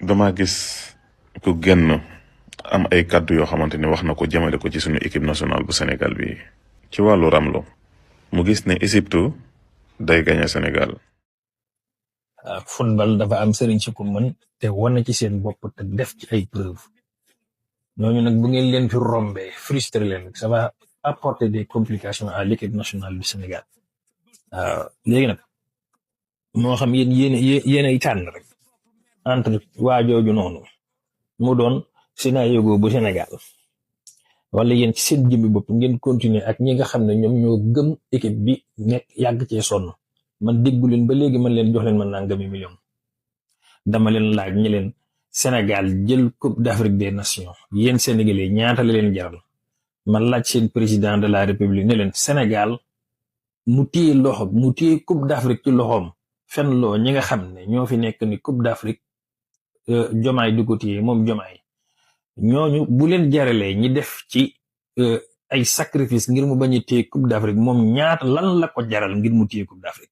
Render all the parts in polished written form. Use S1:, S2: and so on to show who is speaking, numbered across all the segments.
S1: dama gis ku genn am ay kàddu yoo xamante ni wax na ko jëmale ko ci suñu équipe nationale bu Sénégal bi ci wàllu ramlo mu gis ne Égypte day gagné Sénégal.
S2: Football dafa am sëriñ ci ku mën te wane ci seen bopp te def ci ay preuve ñooñu nag bu ngeen leen fi rombee frustré leen ça va apporter des complications à l'équipe nationale du Sénégal. Léegi nag moo xam yéenay tànn rek entre waa jooju noonu mu doon Sénégal bu Sénégal wala yéen ci seen jëmmi bopp ngeen continuer ak ñi nga xam ne ñoom ñoo gëm équipe bi nekk yàgg cee sonn man déggu leen ba léegi man leen jox leen man nangami million dama leen laaj ñi leen Sénégal jël coupe d'Afrique des nations yéen Sénégalais ñaata la leen jaral man laaj seen président de la république ne leen Sénégal mu téye coupe d'Afrique ci loxoom fen loo ñi nga xam ne ñoo fi nekk ni coupe d'Afrique jomaay du ko téye moom jomaay ñooñu bu leen jaralee ñi def ci ay sacrifice ngir mu bañ a téye coupe d'Afrique moom ñaata lan la ko jaral ngir mu téye coupe d'Afrique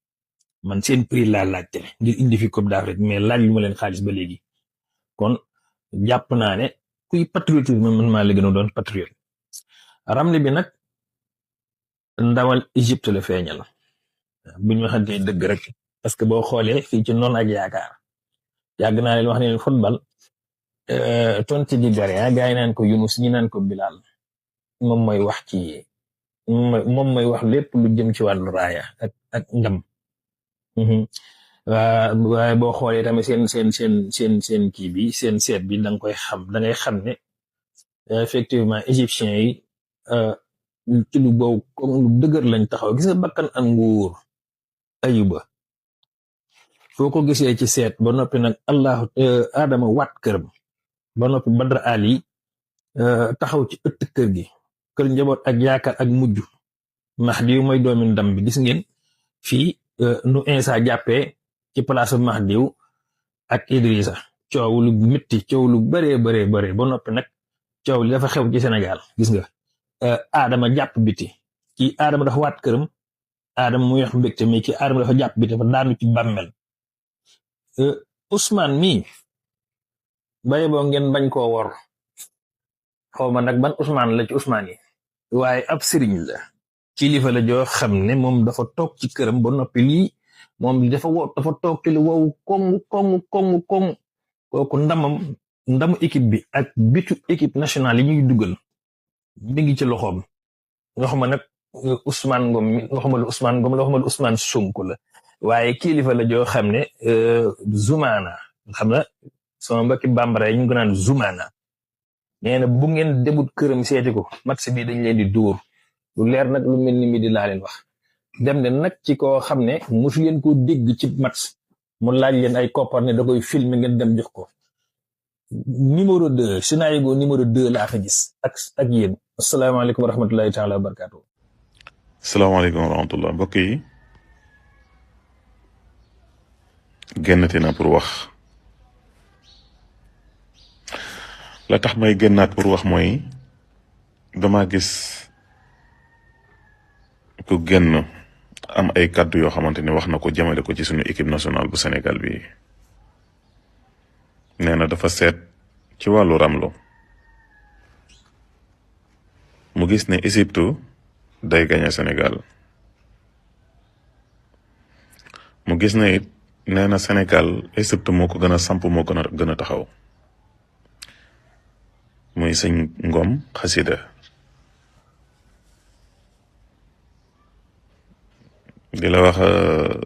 S2: man seen prix laa laajte ngir indi fi coupe d'Afrique mais laaj lu ma leen xaalis ba léegi kon jàpp naa ne kuy patriotisme man maa la gën a doon patriote. Ramli bi nag ndawal Égypte la feeñal bu ñu waxantee dëgg rek parce que boo xoolee fii ci noonu ak yaakaar yàgg naa leen wax ne football tonti di gare gaa yi naan ko Yunus ñi naan ko Bilal moom mooy wax ci moom mooy wax lépp lu jëm ci wàllu raaya ak ngam. waaye boo xoolee tamit seen kii bi seen seet bi da ngay xam ne effectivement égyptiens yi ci lu boobu comme lu dëgër lañ taxaw gis nga bakkan ak nguur ayuba foo ko gisee ci seet ba noppi nag Adama waat këram ba noppi Badr Ali taxaw ci ëtt kër gi kër njaboot ak yaakaar ak mujj Mahdi mooy doomi ndam bi gis ngeen fii nu Insa jàppee ci place Mahdiw ak Idrissa coow lu métti coow lu bëree ba noppi nag coow li dafa xew ci Sénégal gis nga Adama jàpp biti kii Adama dafa waat këram Adama muy wax mbégte mais kii Adama dafa jàpp biti dafa daanu ci bàmmel Ousmane mii baye boo ngeen bañ koo wor xaw ma nag ban Ousmane la ci Ousmane yi waaye ab sëriñ la kilifa la joo xam ne moom dafa toog ci këram ba noppi lii moom dafa toog ci lu wow koŋ kooku ndamu équipe bi ak bitu équipe nationale yi ñuy dugal mi ngi ci loxoom nga xam nag Ousmane Ngom mi nga xamal Ousmane Ngom la xamal Ousmane Sonko la waaye kilifa la joo xam ne Zoumana xam na sama mbokki bambara yi ñu ngi naan Zoumana nee na bu ngeen debut këram seeti ko match bi dañ leen di dóor lu leer nag lu mel ni mi di laa leen wax dem ne nag ci koo xam ne mosu leen koo dégg ci match mu laaj leen ay koppar ne da koy filmer ngeen dem jox ko numéro 2 Sénégal numéro 2 laa fa gis ak yéen asalaamaaleykum wa rahmatullahi taala wa barakaatu.
S1: salaamaaleykum wa rahmatullah mbokk yi génnati na pour wax la tax may génnaat pour wax mooy dama gis ku génn am ay kàddu yoo xamante ni wax na ko jëmale ko ci suñu équipe nationale bu Sénégal bi nee na dafa seet ci wàllu ramlo mu gis ne Égypte day gagné Sénégal mu gis ne it nee na Sénégal Égypte moo ko gën a samp moo gën a taxaw muy sëñ Ngom xasida di la wax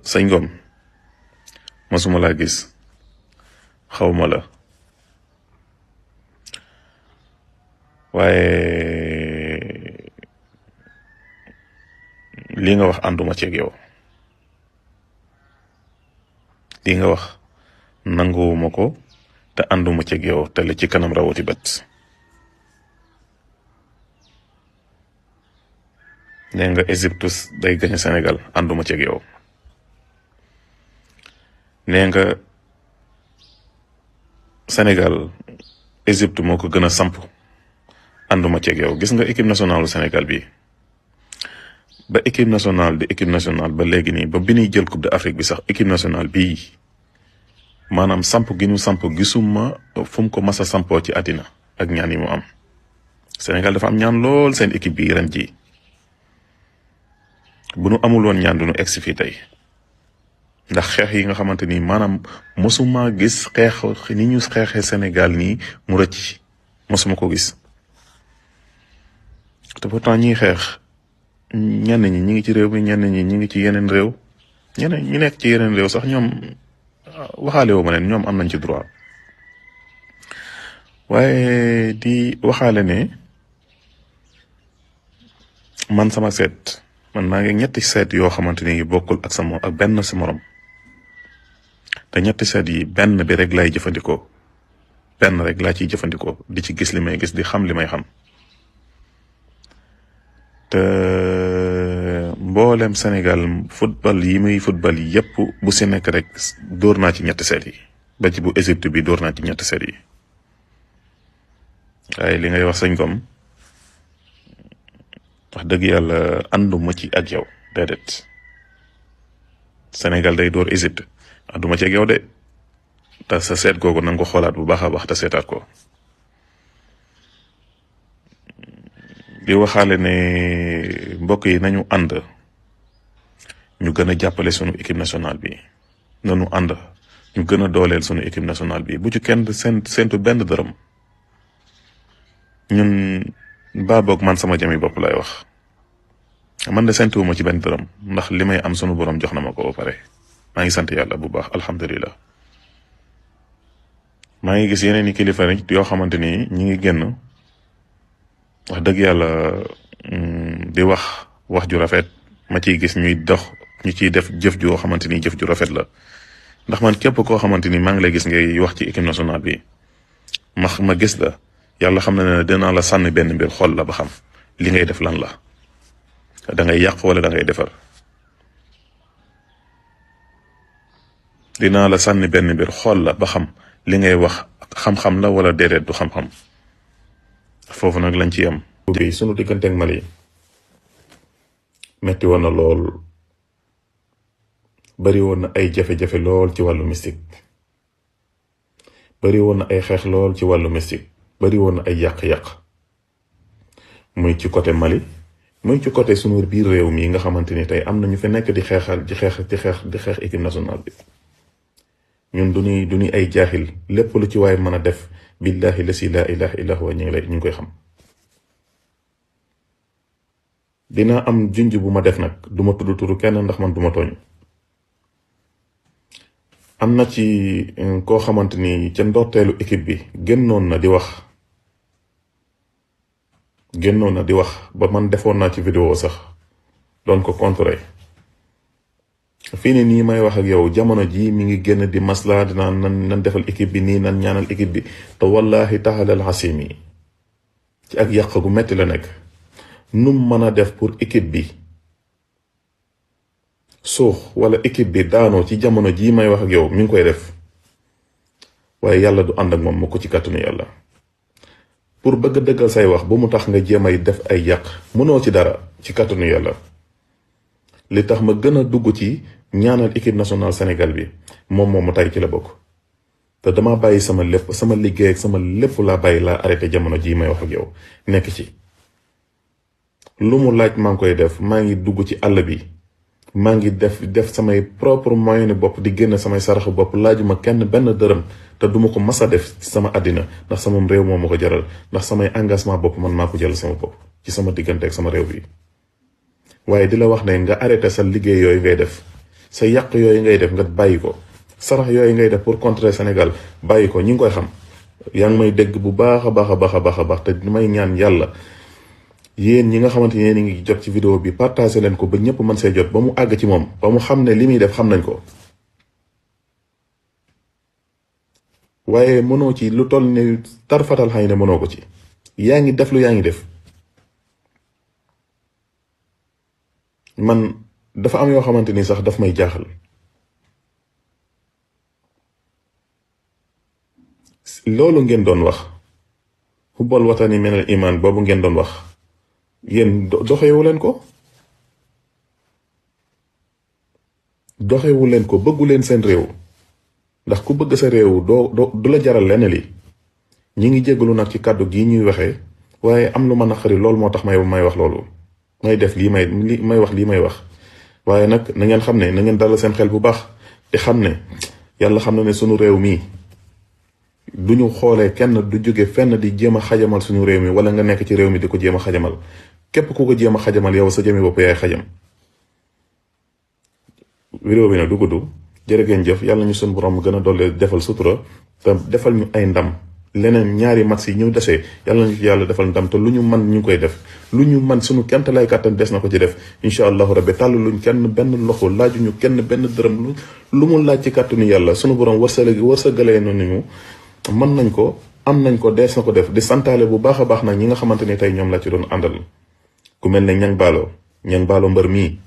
S1: sëñ Ngom masuma laa gis xawma la waaye li nga wax ànduma ci ak yow li nga wax nanguwuma ko te ànduma ci ak yow te li ci kanam rawati bët nee nga Égypte day gañe Sénégal ànduma ci ak yow nee nga Sénégal Égypte moo ko gën a samp ànduma ci ak yow gis nga équipe nationale Sénégal bi ba équipe nationale di équipe nationale ba léegi nii ba bi ñuy jël coupe d'Afrique bi sax équipe nationale bii maanaam samp gi ñu samp gisuma fu mu ko mas a sampoo ci àddina ak ñaan yi mu am. Sénégal dafa am ñaan lool seen équipe bi ren ji bu nu amul woon ñaan du nu egsi fii tey ndax xeex yi nga xamante ni maanaam mosuma gis xeex ni ñu xeexee Sénégal nii mu rëcc mosuma ko gis te pourtant ñiy xeex ñenn ñi ñi ngi ci réew mi ñenn ñi ñi ngi ci yeneen réew ñeneen ñi nekk ci yeneen réew sax ñoom waxaale wu ma leen ñoom am nañ ci droit waaye di waxaale ne man sama seet man maa ngi ñetti seet yoo xamante ni bokkul ak sama ak benn si morom te ñetti seet yi benn bi rek lay jëfandikoo benn rek laa ciy jëfandikoo di ci gis li may gis di xam li may xam te mboolem Sénégal football yi muy football yi yépp bu si nekk rek dóor naa ci ñetti seet yi ba ci bu Égypte bi dóor naa ci ñetti seet yi waaye li ngay wax sëñ Ngom wax dëgg yàlla ànduma ci ak yow déedéet Sénégal day dóor Égypte ànduma ci ak yow de te sa seet googu na nga ko xoolaat bu baax a baax te seetaat ko di waxaale ne mbokk yi nañu ànd ñu gën a jàppale sunu équipe nationale bi nañu ànd ñu gën a dooleel sunu équipe nationale bi bu ci kenn séntu benn dërëm ñun baa boog man sama jami bopp lay wax man de séntuwuma ci benn dërëm ndax li may am sunu borom jox na ma ko ba pare maa ngi sant yàlla bu baax alhamdulilah maa ngi gis yeneen i kilifa rek yoo xamante ni ñi ngi génn wax dëgg yàlla di wax ju rafet ma ciy gis ñuy dox ñu ciy def jëf joo xamante ni jëf ju rafet la ndax man képp koo xamante ni maa ngi lay gis ngay wax ci équipe nationale bi ma gis la yàlla xam na ne dinaa la sànni benn mbir xool la ba xam li ngay def lan la da ngay yàq wala da ngay defar dinaa la sànni benn mbir xool la ba xam li ngay wax xam-xam la wala déedéet du xam-xam foofu nag lañ ci yam bi sunu diggante ak Mali metti woon na lool bari woon na ay jafe-jafe lool ci wàllu mystique bari woon na ay xeex lool ci wàllu mystique bari woon na ay yàq-yàq muy ci côté Mali muy ci côté sunu biir réew mi nga xamante ni tey am na ñu fi nekk di xeexal di xeex équipe nationale bi ñun du ñuy ay jaaxil lépp lu ci waay mën a def billahi la si laa ilaha illa huwa ñu ngi koy xam dina am junj bu ma def nag duma tudd turu kenn ndax man duma tooñ am na ci koo xamante ni ca ndorteelu équipe bi génnoon na di wax ba man defoon naa ci vidéo sax doon ko contrer fii ni nii may wax ak yow jamono ji mi ngi génn di masla dinaan nan defal équipe bi nii nan ñaanal équipe bi te wallahi taxalal xasim yi ci ak yàq gu metti la nekk num mën a def pour équipe bi suux wala équipe bi daanoo ci jamono ji may wax ak yow mi ngi koy def waaye yàlla du ànd ak moom mu ko ci kàttanu yàlla pour bëgg dëggal say wax bu mu tax nga jéem ay def ay yàq mënoo ci dara ci kàttanu yàlla li tax ma gën a dugg ci ñaanal équipe nationale Sénégal bi moom mu tay ci la bokk te dama bàyyi sama lépp sama liggéey ak sama lépp laa bàyyi laa arrêté jamono ji may wax ak yow nekk ci lu mu laaj maa ngi koy def maa ngi dugg ci àll bi maa ngi def samay propre moyen bopp di génn samay saraxu bopp laajuma kenn benn dërëm te duma ko mas a def ci sama àddina ndax sama réew moo ma ko jaral ndax samay engagement bopp man maa ko jël sama bopp ci sama diggante ak sama réew bi waaye di la wax ne nga arrêté sa liggéey yooyu ngay def sa yàq yooyu ngay def nga bàyyi ko sarax yooyu ngay def pour contrer Sénégal bàyyi ko ñi ngi koy xam yaa ngi may dégg bu baax a baax te may ñaan yàlla yéen ñi nga xamante ne ni ngi jot ci vidéo bi partagé leen ko ba ñëpp mën see jot ba mu àgg ci moom ba mu xam ne li muy def xam nañ ko waaye mënoo ci lu toll ni tarfatal xëy ne mënoo ko ci yaa ngi def lu yaa ngi def man dafa am yoo xamante ni sax daf may jaaxal loolu ngeen doon wax xubbal watani minal iman boobu ngeen doon wax yéen doxewu leen ko bëggu leen seen réew ndax ku bëgg sa réew du la jaral lenn li. ñi ngi jéggalu nag ci kàddu gii ñuy waxee waaye am lu ma naqari loolu moo tax may wax loolu may def lii may wax waaye nag na ngeen xam ne na ngeen dalal seen xel bu baax te xam ne yàlla xam na ne sunu réew mii du ñu xoolee kenn du jóge fenn di jéem a xajamal suñu réew mi wala nga nekk ci réew mi di ko jéem a xajamal képp ku ko jéem a xajamal yow sa jëmi bopp yaay xajam. vidéo bi nag du gudd jërë ngeen jëf yàlla ñu suñu borom gën a doole defal sutura te defal ñu ay ndam leneen ñaari match yi ñu desee yàlla ñu ci yàlla defal ndam te lu ñu man ñu koy def lu ñu man suñu kent lay kàttan des na ko ci def incha allahu rabbi tàll luñ kenn benn loxo laajuñu kenn benn dërëm lu mu laaj ci kàttanu yàlla suñu borom wërsëgalee nañu ñu mën nañ ko am nañ ko dees na ko def di santaale bu baax a baax nag ñi nga xamante ni tey ñoom la ci doon àndal ku mel ne ñang baalo mbër mii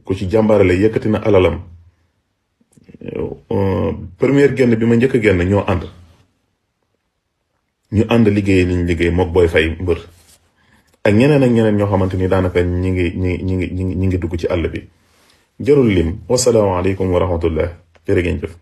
S1: ku ci jàmbaarale yëkkati na alalam première génn bi ma njëkk a génn ñoo ànd liggéey liñ liggéey mook booy fay mbër ak ñeneen ñoo xamante ni daanaka ñi ngi dugg ci àll bi jarul lim wasalaamaaleykum wa rahmatullah jërë ngeen jëf